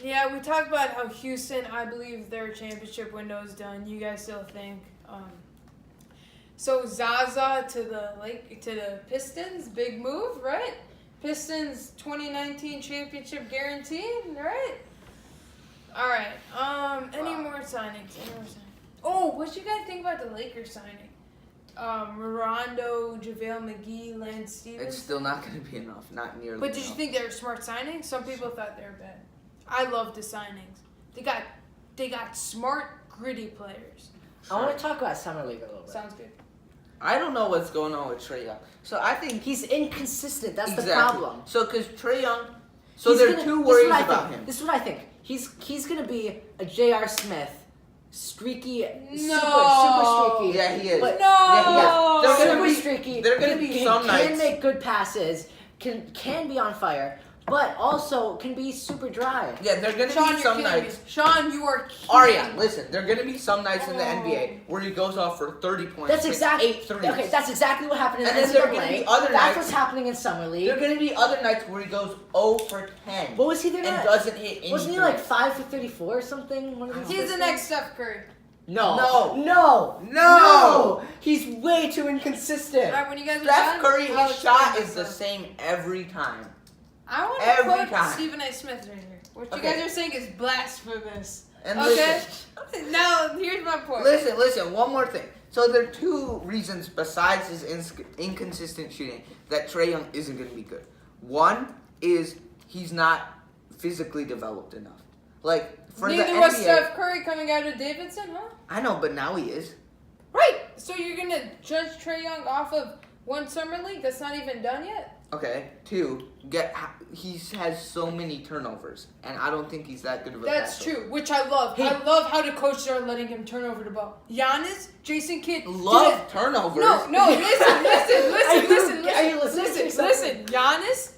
Yeah, we talked about how Houston, I believe their championship window is done. You guys still think? So Zaza to the Pistons, big move, right? Pistons 2019 championship guaranteed, right? All right. Any more signings? Oh, what you guys think about the Lakers signing? Rondo, JaVale McGee, Lance Stevens. It's still not going to be enough. Not nearly But did enough. you think they were smart signings? Some people thought they were bad. I love the signings. They got smart, gritty players. I want to talk about Summer League a little bit. Sounds good. I don't know what's going on with Trae Young. So I think He's inconsistent. That's exactly. the problem. So because Trae Young, so He's there are gonna- two this is worries what I about think. him. This is what I think. He's gonna be a J.R. Smith, streaky, super streaky. Yeah, he is. But- No. Yeah, they're super gonna be streaky. They're gonna be some nights. Can make good passes. Can be on fire, but also can be super dry. Yeah, they're gonna Sean, be you're some kidding nights. me. Sean, you are kidding. Ariane, listen, there are gonna be some nights in the Oh. NBA where he goes off for 30 points. That's exactly 8 threes. okay. That's exactly what happened in And the then there are gonna NCAA. be other That's nights- what's happening in Summer League. There are gonna be other nights where he goes 0 for 10. What was he there? And at? doesn't hit any Wasn't he threes. like 5 for 34 or something? One of these He's the things? next Steph Curry. No. He's way too inconsistent. All right, when you guys are Steph done, Curry, I'll his shot explain is the myself. same every time. I want every to quote time. Stephen A. Smith right here. What you Okay. guys are saying is blasphemous. And Okay? Now, here's my point. Listen, one more thing. So there are two reasons besides his inconsistent shooting that Trae Young isn't going to be good. One is he's not physically developed enough. Like, for the Neither NBA, was Steph Curry coming out of Davidson, huh? I know, but now he is. Right. So you're going to judge Trae Young off of one summer league that's not even done yet? Okay. Two, he has so many turnovers, and I don't think he's that good of a That's passer. true, which I love. Hey. I love how the coaches are letting him turn over the ball. Giannis, Jason Kidd. Love turnovers. No, listen. Are you listening to something? Listen. Giannis,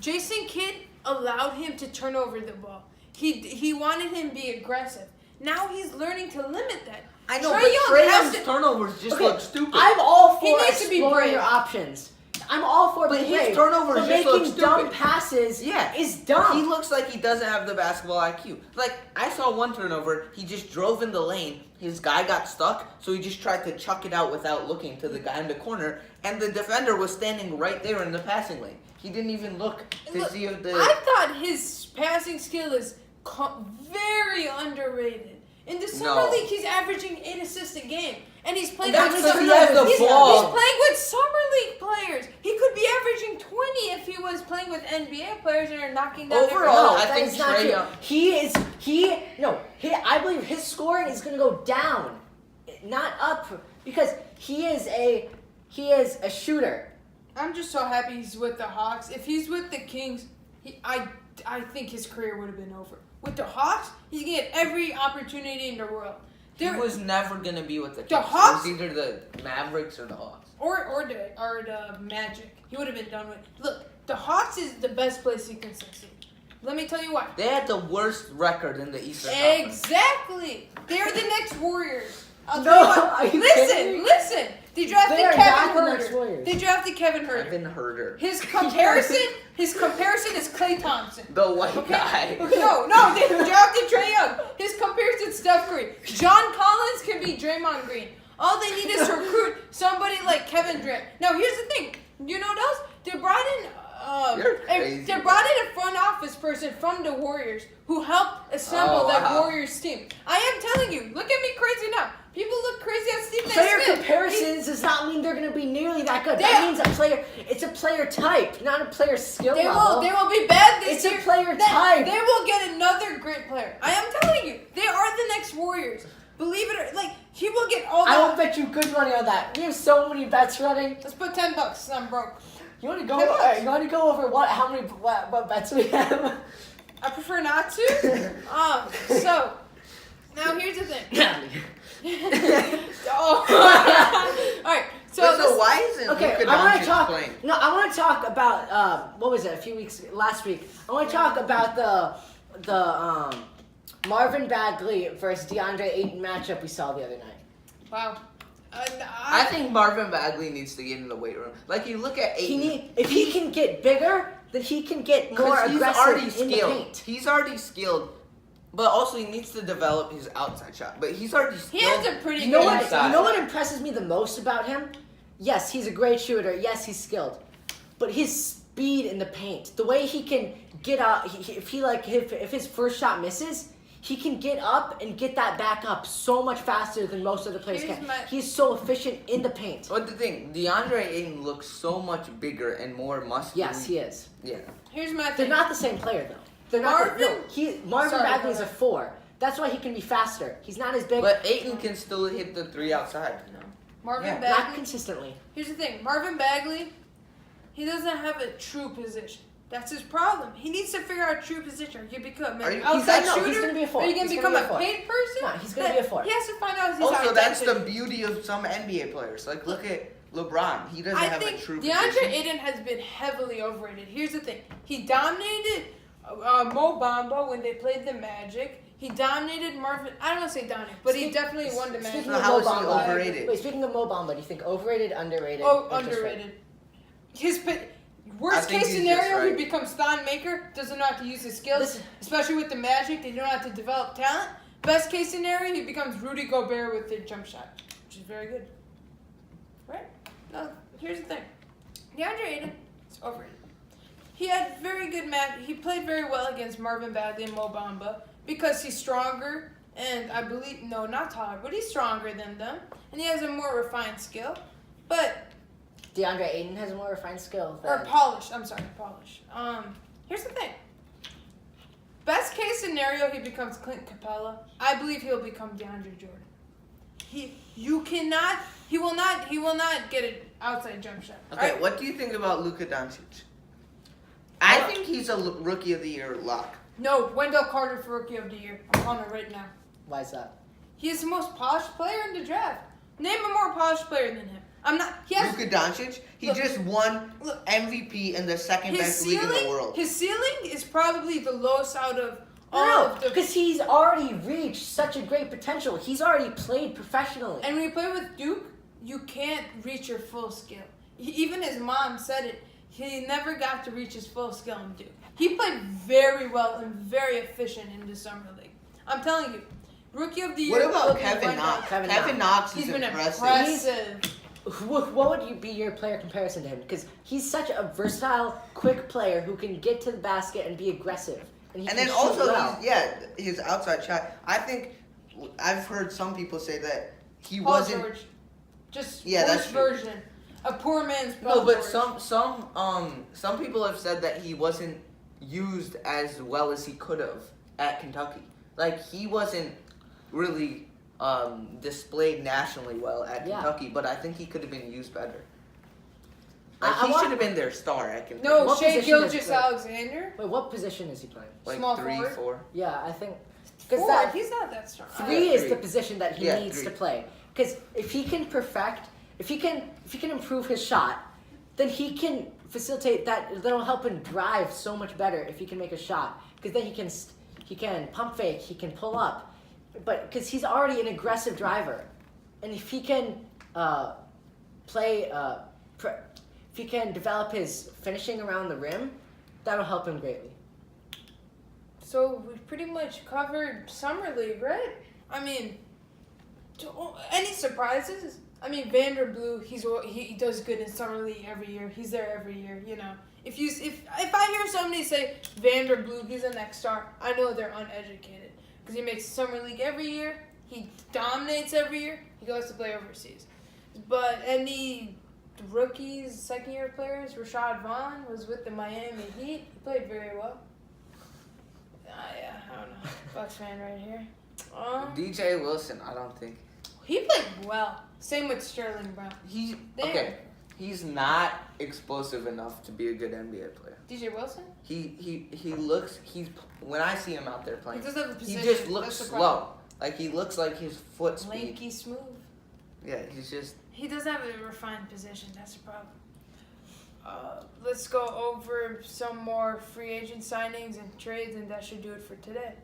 Jason Kidd allowed him to turn over the ball. He wanted him to be aggressive. Now he's learning to limit that. I know, Trae but Young Trae has Young's to- turnovers just Okay, look stupid. I'm all He for needs to be exploring brave. your options. I'm all for But being his brave, turnovers but just look making dumb stupid. passes Yeah. is dumb. He looks like he doesn't have the basketball IQ. Like, I saw one turnover, he just drove in the lane, his guy got stuck, so he just tried to chuck it out without looking to the guy in the corner, and the defender was standing right there in the passing lane. He didn't even look to Look, see if the... I thought his passing skill is very underrated. In the summer No. league, he's averaging 8 assists a game, and he's playing That's with because summer he has the he's, ball. He's playing with summer league players. He could be averaging 20 if he was playing with NBA players that are knocking down every Overall, shot. I that think is not Trae true. Young- I believe his scoring is going to go down, not up, because he is a shooter. I'm just so happy he's with the Hawks. If he's with the Kings, I think his career would have been over. With the Hawks, he's gonna get every opportunity in the world. He was never going to be with the Kings. The Hawks? It was either the Mavericks or the Hawks. Or the Magic. He would have been done with. Look, the Hawks is the best place he can succeed. Let me tell you why. They had the worst record in the Eastern Conference. Exactly. They're the next Warriors. I'll No, tell you what. are you kidding me? Listen. They drafted They are Kevin not the next Herter. Warriors. They drafted Kevin Herter. Kevin Herter. His comparison is Klay Thompson. The white guy. No, they drafted Trae Young. His comparison is Steph Curry. John Collins can be Draymond Green. All they need is to recruit somebody like Kevin Durant. Now, here's the thing. You know what else? They brought in You're crazy. they brought in a front office person from the Warriors who helped assemble that wow. Warriors team. I am telling you, look at me crazy now. People look crazy at Stephen A. Player Smith. comparisons does not mean they're going to be nearly that good. They- That means it's a player type, not a player skill They level. will be bad this It's a year. player type. They will get another great player. I am telling you, they are the next Warriors. Believe it or like he will get all I will that. bet you good money on that. We have so many bets running. Let's put $10. I'm broke. You want to go? $10. You want to go over what bets we have? I prefer not to. So now here's the thing. Oh. All right. So why isn't Okay, Luka I want Doncic to talk. playing? No, I want to talk about what was it? Last week. I want to talk about the Marvin Bagley versus DeAndre Ayton matchup we saw the other night. wow. I think Marvin Bagley needs to get in the weight room. Like, you look at Ayton. If he can get bigger, then he can get more He's aggressive already in skilled. the paint. He's already skilled, but also he needs to develop his outside shot. But he's already skilled. He has a pretty You know good what? inside. You know what impresses me the most about him? Yes, he's a great shooter. Yes, he's skilled, but his speed in the paint, the way he can get out. If his first shot misses, he can get up and get that back up so much faster than most other players Here's can. my- He's so efficient in the paint. But the thing, DeAndre Ayton looks so much bigger and more muscular. Yes, he is. Yeah. Here's my They're thing. not the same player though. They're not. Marvin Sorry, Bagley is go a ahead. 4. That's why he can be faster. He's not as big. But Ayton can still hit the 3 outside. Marvin Yeah. not Bagley. consistently. Here's the thing. Marvin Bagley, he doesn't have a true position. That's his problem. He needs to figure out a true position. You become Are an you- outside he's shooter. gonna be a 4. Are you gonna He's become gonna be a a 4. paid person? No, he's gonna be a 4. He has to find out his Also, identity. that's the beauty of some NBA players. Like, look at LeBron. He doesn't I have think a true DeAndre position. Ayton has been heavily overrated. Here's the thing. He dominated Mo Bamba when they played the Magic. He dominated Marvin. I don't want to say dominated, but he definitely won the Magic. Speaking So of how Mo is he Bamba, overrated? Wait, speaking of Mo Bamba, do you think overrated, underrated? Oh, or just right? underrated. His I worst think case he's scenario, just right. he becomes Thon Maker, doesn't know how to use his skills, Listen. especially with the Magic. They don't know how to develop talent. Best case scenario, he becomes Rudy Gobert with the jump shot, which is very good. Right? No, here's the thing. DeAndre Ayton is overrated. He had very good match. He played very well against Marvin Bagley and Mo Bamba because he's stronger and I believe not taller, but he's stronger than them and he has a more refined skill. But DeAndre Ayton has a more refined skill. or Than, polished. I'm sorry, polished. Here's the thing. Best case scenario, he becomes Clint Capella. I believe he'll become DeAndre Jordan. He will not get an outside jump shot. Okay, Right? what do you think about Luka Doncic? I think he's a Rookie of the Year lock. No, Wendell Carter for Rookie of the Year. I'm calling it right now. why is that? He is the most polished player in the draft. Name a more polished player than him. I'm not. He has Luka Doncic, he Look, just won look. MVP in the second his best league in the ceiling. world. His ceiling is probably the lowest out of all No, of the. because he's already reached such a great potential. He's already played professionally. And when you play with Duke, you can't reach your full skill. Even his mom said it. He never got to reach his full skill in Duke. He played very well and very efficient in the summer league. I'm telling you, Rookie of the Year. What will about be Kevin Wendell. Knox? Kevin Kevin Knox is He's been impressive. impressive. What would be your player comparison to him? Because he's such a versatile, quick player who can get to the basket and be aggressive. And, he And can then shoot also, well. his outside shot. I think I've heard some people say that he Paul wasn't. George. Just Yeah, that's worst true. version. A poor man's Paul No, but George. some people have said that he wasn't used as well as he could have at Kentucky. Like, he wasn't really displayed nationally well at Yeah. Kentucky, but I think he could have been used better. I Like, he want- should have been their star at Kentucky. No, What Shea position is Gilgeous it? Alexander. Wait, what position is he playing? Like small 3, forward. 4. Yeah, I think because Four. that He's not that strong. three Yeah, is three. the position that he Yeah, needs 3. to play. Because if he can if he can improve his shot, then he can facilitate that. That'll help him drive so much better if he can make a shot. Because then he can pump fake, he can pull up, but because he's already an aggressive driver, and if he can if he can develop his finishing around the rim, that'll help him greatly. So we pretty much covered summer league, right? I mean, any surprises? I mean, Vanderbilt, he does good in summer league every year. He's there every year, you know. If I hear somebody say Vanderbilt, he's the next star, I know they're uneducated because he makes summer league every year. He dominates every year. He goes to play overseas. But any rookies, second-year players, Rashad Vaughn was with the Miami Heat. He played very well. Yeah, I don't know. Bucks fan right here. DJ Wilson, I don't think. He played well. Same with Sterling Brown. He's not explosive enough to be a good NBA player. DJ Wilson? When I see him out there playing, He doesn't have a he position. just looks That's the slow. problem. Like he looks like his foot speed. Lanky, smooth. Yeah, he's just. He doesn't have a refined position. That's the problem. Let's go over some more free agent signings and trades, and that should do it for today.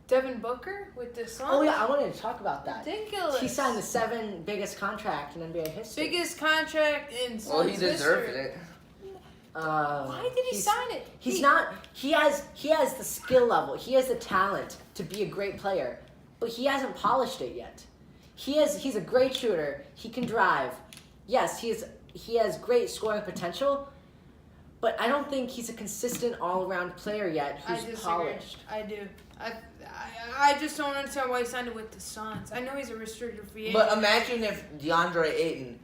Devin Booker with the Suns. Oh yeah, I wanted to talk about that. Ridiculous. He signed the 7th biggest contract in NBA history. Biggest contract in Suns Well, he deserved history. it. Why did he sign it? He's not. He has the skill level. He has the talent to be a great player, but he hasn't polished it yet. He's a great shooter. He can drive. Yes, he has great scoring potential, but I don't think he's a consistent all-around player yet I who's disagree. polished. I do. I just don't understand why he signed it with the Suns. I know he's a restricted free agent. But imagine if DeAndre Ayton,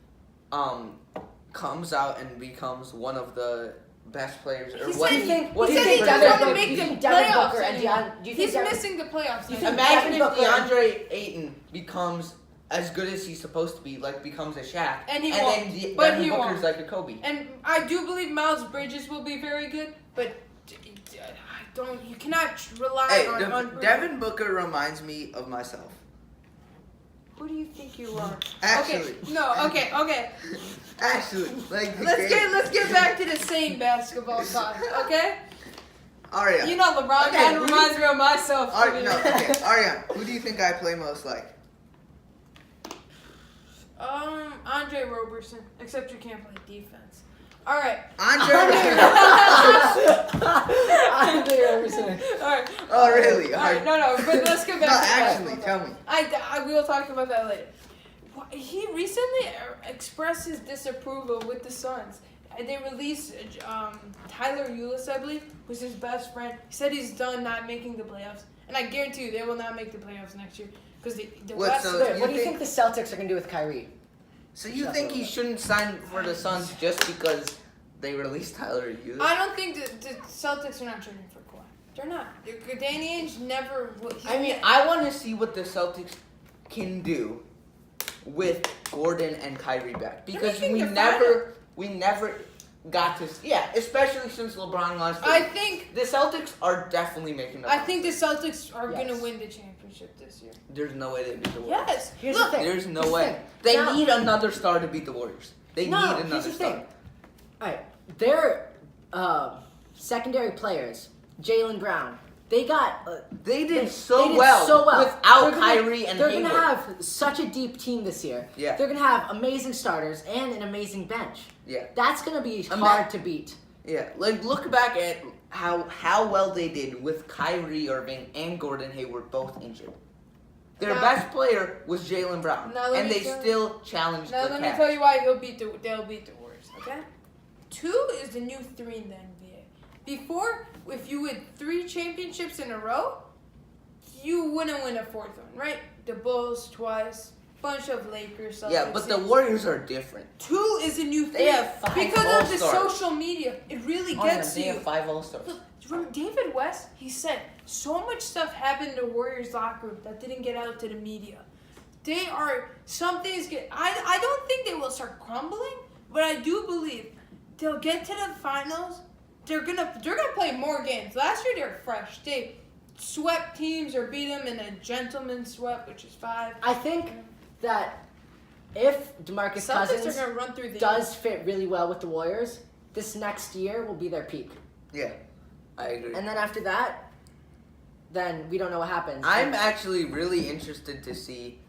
comes out and becomes one of the best players. Or He what said do you think? he What do you said think? he Devin doesn't want to Booker- make you the think Devin playoffs Booker and anymore. do you think He's Devin- missing the playoffs. you now. think Imagine if Devin Booker- DeAndre Ayton becomes as good as he's supposed to be, like becomes a Shaq, And he then won't. But Devin he Booker's won't. like a Kobe. And I do believe Miles Bridges will be very good, but you cannot rely Hey, on Devin Booker reminds me of myself. Who do you think you are? Actually. Okay. No, okay. Actually, like the Let's game. get back to the same basketball talk, okay? Ariane. You know LeBron Okay, kind who of do reminds me of myself. to me. Ariane, who do you think I play most like? Andre Roberson, except you can't play defense. All right. Andre. Andre Roberson. All right. Oh, really? All right. No, but let's get back No, to actually, basketball. tell me. I will talk about that later. He recently expressed his disapproval with the Suns. They released Tyler Ulis, I believe, who's his best friend. He said he's done not making the playoffs, and I guarantee you they will not make the playoffs next year because the What, West. so- Wait, what do you think- think the Celtics are gonna do with Kyrie? So you think he shouldn't sign for the Suns just because they released Tyler Ulis? I don't think the Celtics are not trading for Kawhi. They're not. Danny Ainge never. I mean, I want to see what the Celtics can do with Gordon and Kyrie back because making we the never got to. Yeah, especially since LeBron last year. I think The Celtics are definitely making the I think the Celtics are Yes. gonna win the championship this year. There's no way they beat the Warriors. Yes. Here's Look, the thing. There's no Here's the way. thing. They Now- need another star to beat the Warriors. They need here's another the star. thing. All right, their secondary players, Jaylen Brown. They got. They did They so did well so well. without They're gonna- Kyrie and They're Hayward. gonna have such a deep team this year. Yeah. They're gonna have amazing starters and an amazing bench. Yeah. That's gonna be Ima- hard to beat. Yeah, like look back at how well they did with Kyrie Irving and Gordon Hayward both injured. Their Now- best player was Jaylen Brown, Now let and me they tell- still challenged Now the let me Cavs. tell you why they'll beat the Warriors. Okay. 2 is the new 3 in the NBA. Before, if you win 3 championships in a row, you wouldn't win a 4th one, right? The Bulls twice, bunch of Lakers. Yeah, Celtics but the teams. Warriors are different. 2 is a new 3 They have 5 because of the All-Stars. social media. It really Oh, yeah, gets they you. have 5 All-Stars. Look, from David West, he said so much stuff happened in the Warriors locker room that didn't get out to the media. They are something's get. I don't think they will start crumbling, but I do believe they'll get to the finals. They're gonna play more games. Last year they were fresh. They swept teams or beat them in a gentleman's sweep, which is 5. I think that if DeMarcus Celtics Cousins are gonna run through the does fit really well with the Warriors, this next year will be their peak. Yeah, I agree. And then after that, then we don't know what happens. I'm actually really interested to see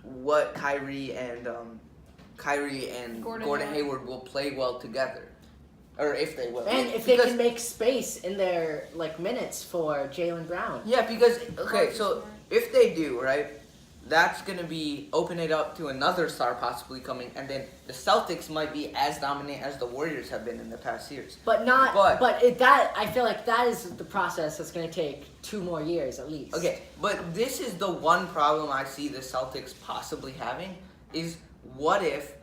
what Kyrie and Gordon Gordon Hayward. Hayward will play well together, or if they will. And if they Because- can make space in their minutes for Jaylen Brown. Yeah, because so if they do, right, that's gonna be open it up to another star possibly coming, and then the Celtics might be as dominant as the Warriors have been in the past years. But not. But- That I feel like that is the process that's going to take 2 more years at least. Okay, but this is the one problem I see the Celtics possibly having is what if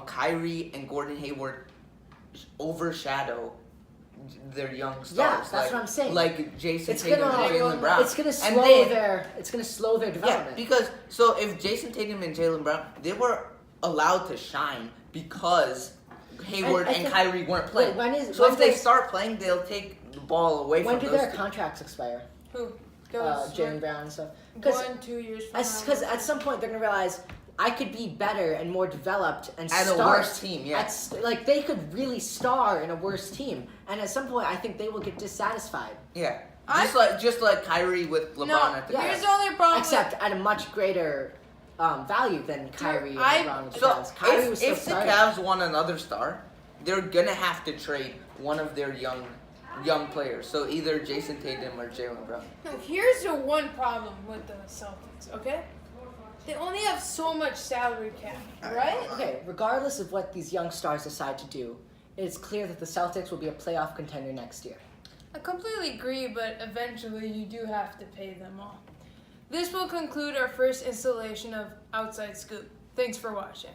Kyrie and Gordon Hayward overshadow their young stars. Yeah, that's what I'm saying. Like Jason It's Tatum gonna- and Jaylen Brown. It's gonna And slow then- their Yeah, development. because so if Jason Tatum and Jaylen Brown, they were allowed to shine because Hayward I and think- Kyrie weren't playing. Wait, So if they start playing, they'll take the ball away when from do those their two. contracts expire? Who? Jaylen Brown and stuff. 1-2 years from now. Because at some point they're gonna realize I could be better and more developed and At a start worse team, yeah. like they could really star in a worse team, and at some point I think they will get dissatisfied. Yeah, I- just like Kyrie with LeBron No, at the Yeah. here's the only problem. Except at a much greater value than Kyrie and I- LeBron. So because Kyrie was still if the starting. Cavs want another star, they're gonna have to trade one of their young players. So either Jason Tatum or Jaylen Brown. No, here's the one problem with the Celtics, okay? They only have so much salary cap, right? Okay, regardless of what these young stars decide to do, it's clear that the Celtics will be a playoff contender next year. I completely agree, but eventually you do have to pay them all. This will conclude our first installation of Outside Scoop. Thanks for watching.